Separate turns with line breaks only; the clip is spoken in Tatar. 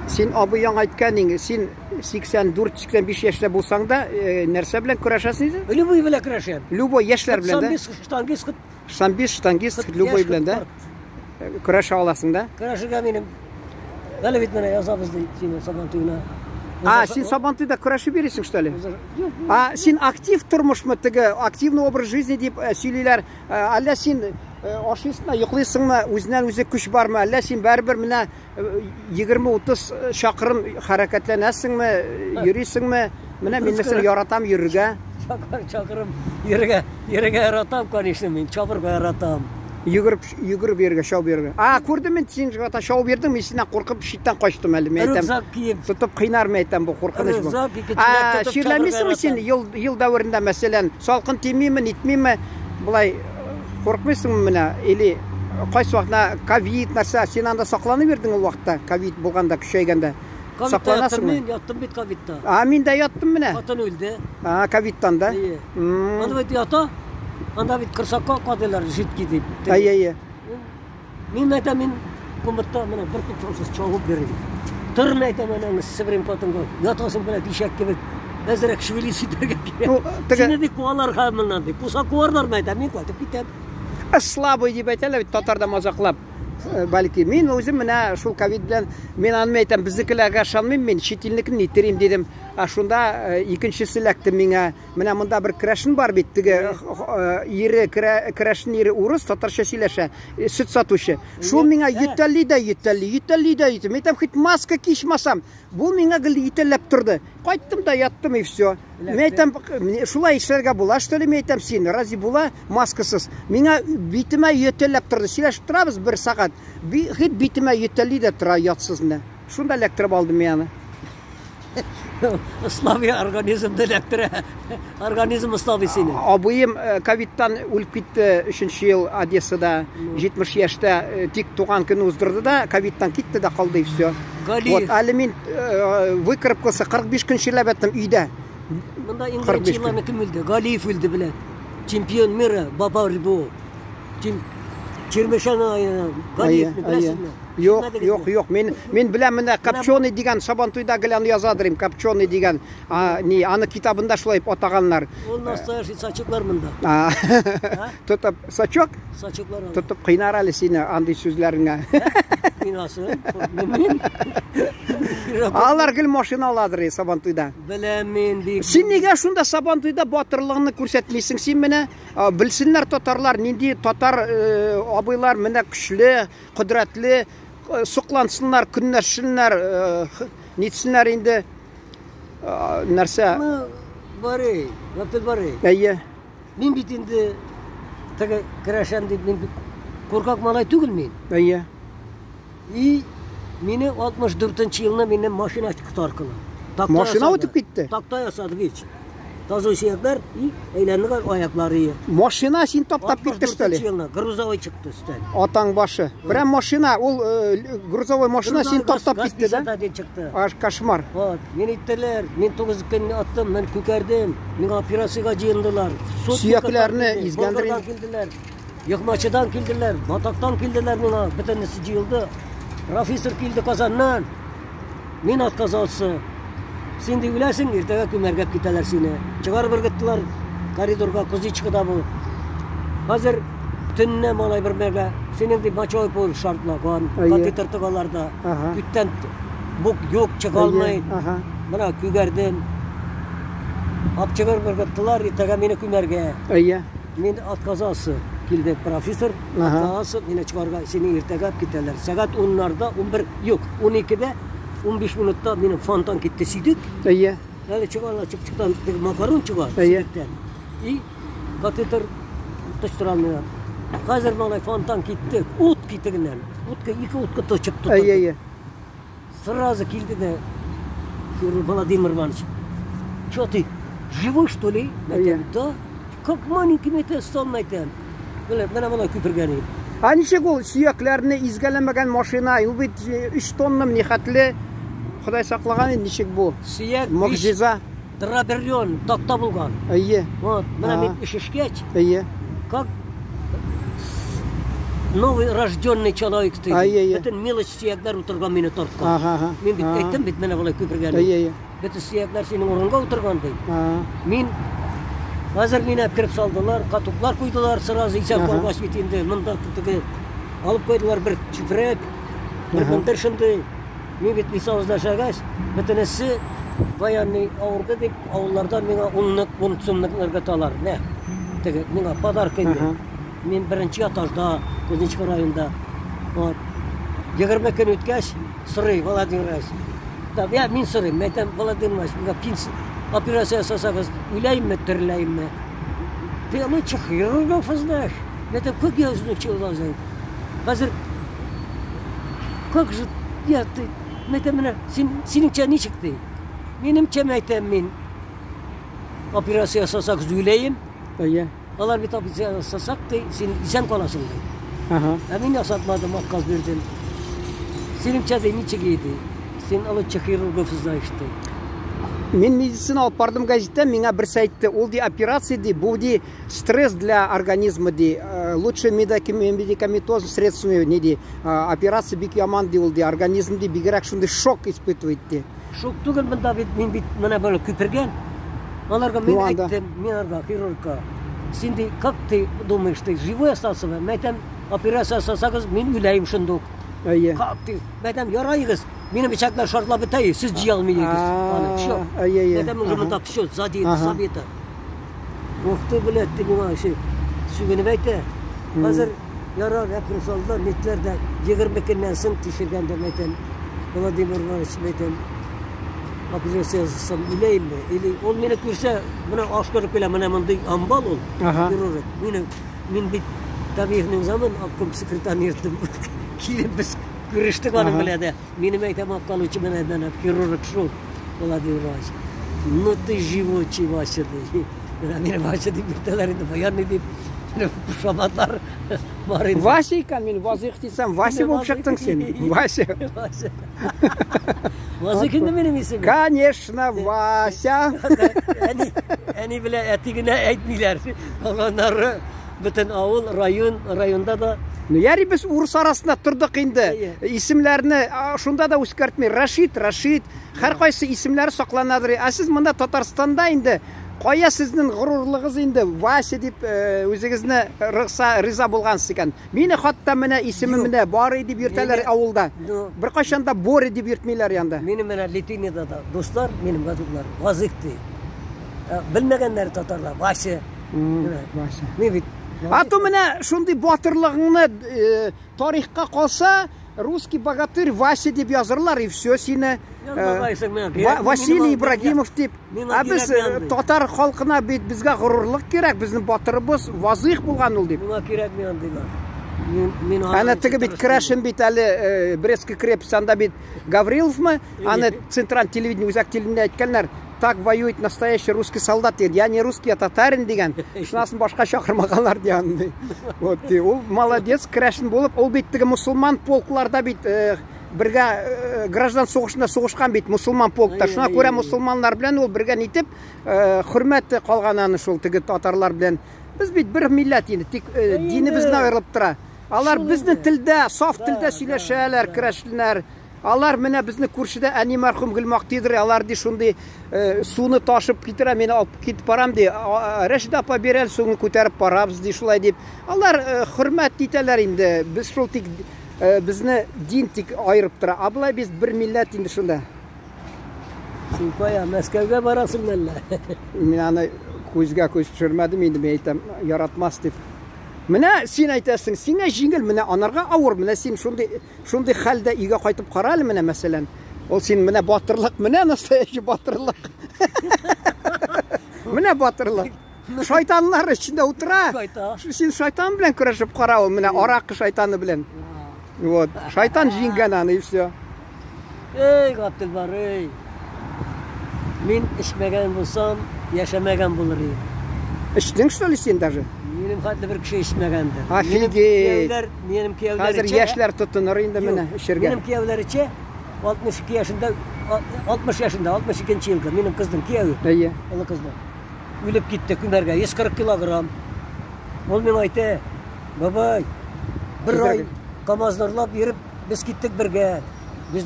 Син абыяң айтканың, син 84-85 яшьтә булсаң да, нәрсә белән көрәшәсең инде?
Любой белән көрәшәм.
Любой яшьләр белән да? 65 штангист, любой белән да? Көрәшә аласың да?
Көрәшергә минем. Әле бит менә язабыз ди сине Сабантуйна.
Син Сабантуйда көрәшеп йөрисең, что ли? Син актив тормышмы, теге активный образ жизни дип сөйлиләр. Әллә син ашыйсыңмы, йоклыйсыңмы, үзеннән-үзе көч бармы? Әллә син барыбер менә 20-30 чакрым хәрәкәтләнәсеңме, йөрисеңме? Менә мин мәсәлән яратам йөрергә.
Чакрым йөрергә яратам, конечно, мин чабырга яратам.
Йөгереп йөрергә, шау йөрергә. Күрдем мин син шау йөрдең, мин синнән куркып читтән качтым әле. Мен әйтәм, тотып кыйнармы әйтәм, бу куркыныч бу. Ширләмисеңме син ел дәверендә мәсәлән, салкын тимиме, нитмиме, булай коркмыйсыңмы менә, или кайсы вакытта ковид нәрсә, син анда сакланып йөрдең ул вакытта, ковид булганда, көчәйгәндә. Сакланасыңмы?
Мин яттым бит ковидта.
Мин дә яттым менә.
Хатын үлде.
Ковидтан да.
Анда бит ята. Анда бит кырсакка кадылар житки дип. Мин әйтәм, мин комбатта менә бер күп процесс чагып бирде. Тырны әйтәм, менә сибрим потыңга. Ятасың белән тишәк кебек. Әзрәк шевелись итәргә кирәк. Сине ди куалар хәммәннән ди. Куса куарлар әйтәм, мин кайтып китәм.
Слабый дип әйтәләр бит татарда мазаклап. Бәлки мин үзем менә шул ковид белән мин аны әйтәм, безнекеләргә ышанмыйм, мин читилникне итерим дидем. Шунда икенчесе ләкте миңа. Менә монда бер крашын бар бит, теге ире крашын ире урыс, татарча сөйләшә, сөт сатучы. Шул миңа йөтәлли дә. Мин әйтәм, хит маска кичмасам, бу миңа гел йөтәлләп торды. Кайттым да яттым и все. Мин әйтәм, шулай эшләргә була, что ли, мин әйтәм, син разве була маскасыз? Миңа битемә йөтәлләп торды. Сөйләшеп торабыз бер сагать. Хит битемә йөтәлли дә тора ятсыз менә. Шунда эләктереп алдым мин аны.
Славия организмда эләктерә. Организм славый сине.
Абыем ковидтан үлеп китте 3нче ел Одессада, 70 яшьтә тик туган көн уздырды да, ковидтан китте да калды и все. Вот, әле мин выкырып 45 көн чирләп яттым өйдә.
Монда ингенче елларны кем үлде? Галиев үлде белән. Чемпион мира Баба Рибо. Чермешаны айына Галиевны беләсезме? Юк. Мен беләм менә Копченый дигән Сабантуйда гел аны язадырым. Копченый дигән, аны китабында шулай атаганнар. Ул настоящий сачоклар монда.
Тотып сачок?
Сачоклар.
Тотып кыйнар әле сине андый сүзләреңә.
Минасы.
Алар гел машина аладыр Сабантуйда.
Беләм мин бик.
Син нигә шунда Сабантуйда батырлыгыңны күрсәтмисең? Син менә белсеннәр татарлар, нинди татар абыйлар менә көчле, кудрәтле, суклансыннар, көннәршеннәр, нитсеннәр инде нәрсә?
Бары, вәптел бары. Мин бит инде теге керәшәм дип мин куркак малай түгел мин. И мине 64-нче елны минем машина кытаркыла.
Машина үтеп китте.
Такта ясады бит. Таза сөякләр и әйләнергә аяклары.
Машина син таптап китте, что ли?
Грузовой чыкты өстән.
Атаң башы. Прям машина, ул грузовой машина син таптап китте да? Кошмар.
Вот, мин иттеләр, мин 9 көн аттым, мен күкәрдем. Миңа операциягә җыендылар.
Сөякләрне изгәндер
килделәр. Йокмачыдан килделәр, Батактан килделәр миңа, бөтенесе җыелды. Профессор килде Казаннан. Мин отказался. Син ди беләсең, иртәгә күмәргә китәләр сине. Чыгарып ыргыттылар коридорга, кузичкада бу. Хәзер төнне малай бер мәгә, синең ди мочой пол шартлаган, катетер тыгаларда. Күттән бук юк чыга алмый. Менә күгәрдем. Апчыгар ыргыттылар, иртәгә мине күмәргә. Мин отказался. Килде профессор, отказался, мине чыгарга, сине иртәгә китәләр. Сәгать 10-нарда, 11, юк, 12-дә 15 минутта минем фонтан китте сидик. Әле чыгарлар, чыктан макарон чыгар. И катетер төштүрә алмыйлар. Хәзер малай фонтан китте, ут китегеннән. Утка 2 утка точып тотты. Сразу килде дә Владимир Иванович. Что ты, живой что ли? Да. Как маленький метр столнайтен. Менә малай күпергән.
Ничек ул сөякләрне изгәләмәгән машина, ул бит 3 тонна нихәтле. Ходай саклаган, ничек бу?
Сөяк
мөгъҗиза.
Драберлён такта булган. Вот, менә мин ишешкәч. Как новый рожденный человек
Ай-яй-яй.
Bütün мелочь сүйәкләр утырган мине тарткан.
Ага.
Мин бит әйттем бит менә болай күпергән.
Ай-яй-яй.
Bütün сүйәкләр синең урынга утырган ди.
Ага.
Мин хәзер мине кирип салдылар, катуклар куйдылар сразу исән
Ага.
калгач бит инде. Монда теге алып куйдылар бер чүпрәк, бер
Ага.
мендер шундый. Мин бит лисавызда шәгәч, бөтенесе военный авырды дип авыллардан миңа 10 сумныкны талар. Нә? Теге миңа подарок инде.
Ага.
Мин беренче этажда, Кузнечка районында. Вот. 20 көн үткәч, сорый Владимир Ильич. Да, я мин сорыйм, әйтәм, Владимир Ильич, миңа пенсия операция ясасагыз, үләйемме, тереләйемме? Ты лучше хирургов знаешь. Это как я изучил вас? Хәзер как же я ты әйтәм менә синеңчә ничек ди? Минемчә әйтәм мин операция ясасагыз үләйем.
Ай-яй.
Алар бит операция ясасак ди, син исән каласың ди.
Ага.
Ә мин ясатмадым, отказ бирдем. Синеңчә ди ничек иде? Син лучше хирургов знаешь ди.
Мен медицина алып бардым газетте, миңа бер сайтты, ул ди операция ди, бу ди стресс для организма ди, лучше медикаментозный средствами не ди, операция бик яман ди, ул ди организм ди бигрәк шундый шок испытывает ди.
Шок түгел монда бит мин бит менә болай күпергән. Аларга мин әйттем, мин аларга хирургка. Син ди как ты думаешь, ты живой остался? Мен әйтәм, операция ясасагыз, мин үләйем шундук.
Ай-яй.
Как ты? Мен әйтәм, ярайгыз. Минем бычаклар шартлап бетәй, сез җыя алмыйсыз. Аны, всё.
Ай-яй-яй.
Әйтәм, уже монда всё, сзади
Ага.
забито. Ух ты, блядь, ты миңа сүгенеп әйтә. Хәзер ярар, әпрен салдылар, нетләр дә 20 көннән соң тишергәндә әйтәм, Владимир Иванович әйтәм, операция ясасам үләйемме? Или ул мине күрсә, менә ашкырып килә, менә мондый амбал ул.
Ага.
Хирург. Мин бит табигның заман обком секретарь иртем. Килеп без күрештек аның
Ага.
белән дә. Минем әйтәм, апкалучы менә дә хирург шул. Владимир Иванович. Ну ты живучий, Вася ди. Менә Вася дип биртәләр инде, военный дип. Шабатлар бар инде.
Вася икән, мин Вазыйх дисәм, Вася булып чыктың син. Вася.
Вася. Вася кемне минем исемем?
Конечно, Вася.
Әни белән әти генә әйтмиләр. Калганнары бөтен авыл, районда да.
Ну, яри без урыс арасында тордык инде. Исемләрне шунда да үзгәртми. Рашид, һәр кайсы исемләре сакланадыр. Ә сез монда Татарстанда инде кая сезнең горурлыгыз инде Вася дип үзегезне риза булгансыз икән. Мине хатта менә исемем менә бар иде дип йөртәләр авылда. Бер кайчан да Боря дип йөртмиләр янда.
Минем менә Литвинада да достар, минем гадуклар, Вазык ди. Белмәгәннәр татарлар, Вася.
Вася.
Мин бит
Ату менә шундый батырлыгыңны тарихка калса, русский богатырь Вася дип язырлар, и все сине Василий Ибрагимов дип. Ә без татар халкына бит безгә горурлык кирәк, безнең батырыбыз Вазыйх булган ул дип.
Миңа кирәк мин андыйлар.
Аны теге бит керәшен бит әле Брестский крепостьянда бит Гавриловмы, аны централь телевидение үзәк телевидениедә әйткәннәр. Так воюет настоящий русский солдат. Я не русский, я татарин дигән. Шунасын башка чакырмаганнар дигән. Вот ул молодец, керәшен булып, ул бит теге мусулман полкларда бит бергә граждан сугышында сугышкан бит мусулман полкта. Шуңа күрә мусулманнар белән ул бергә нитеп хөрмәт калган аны шул теге татарлар белән. Без бит бер милләт инде, тик динебезне аерылып тора. Алар безнең телдә, саф телдә сөйләшәләр, керәшленнәр. Алар менә безне күршедә әни мәрхүм Гөлмактидер, алар ди шундый суны ташып китерә, мине алып китеп барам ди. Рәшид апа бирәл, суны күтәреп барабыз ди, шулай дип. Алар хөрмәт итәләр инде. Без шул тик безне дин тик аерып тора. Аблай без бер милләт инде шунда.
Син кая Мәскәүгә барасың әллә?
Мин аны күзгә күз төшермәдем инде, мин әйтәм, яратмас дип. Менә син әйтәсең, сиңа җиңел, менә анарга авыр, менә син шундый хәлдә өйгә кайтып кара әле менә мәсәлән. Ул син менә батырлык, менә настоящий батырлык. Менә батырлык. Шайтаннар эчендә утыра. Син шайтан белән көрәшеп кара, ул менә аракы шайтаны белән. Вот, шайтан җиңгән аны и всё.
Эй, Габдулбар, эй. Мин эчмәгән булсам, яшәмәгән булыр идем.
Эчтең что ли син даже?
Минем хәтле бер кеше эчмәгәндер.
Офигеть.
Минем кияүләр
Хәзер яшьләр тотыныр инде менә эчәргә.
Минем кияүләр ичә 62 яшында, 60 яшында, 62 елда минем кыздым кияү.
Әйе.
Ул кызды. Үлеп китте күмәргә, 140 килограмм. Ул миңа әйтә: "Бабай, Bir ай КамАЗны ырлап йөреп, без киттек бергә. Без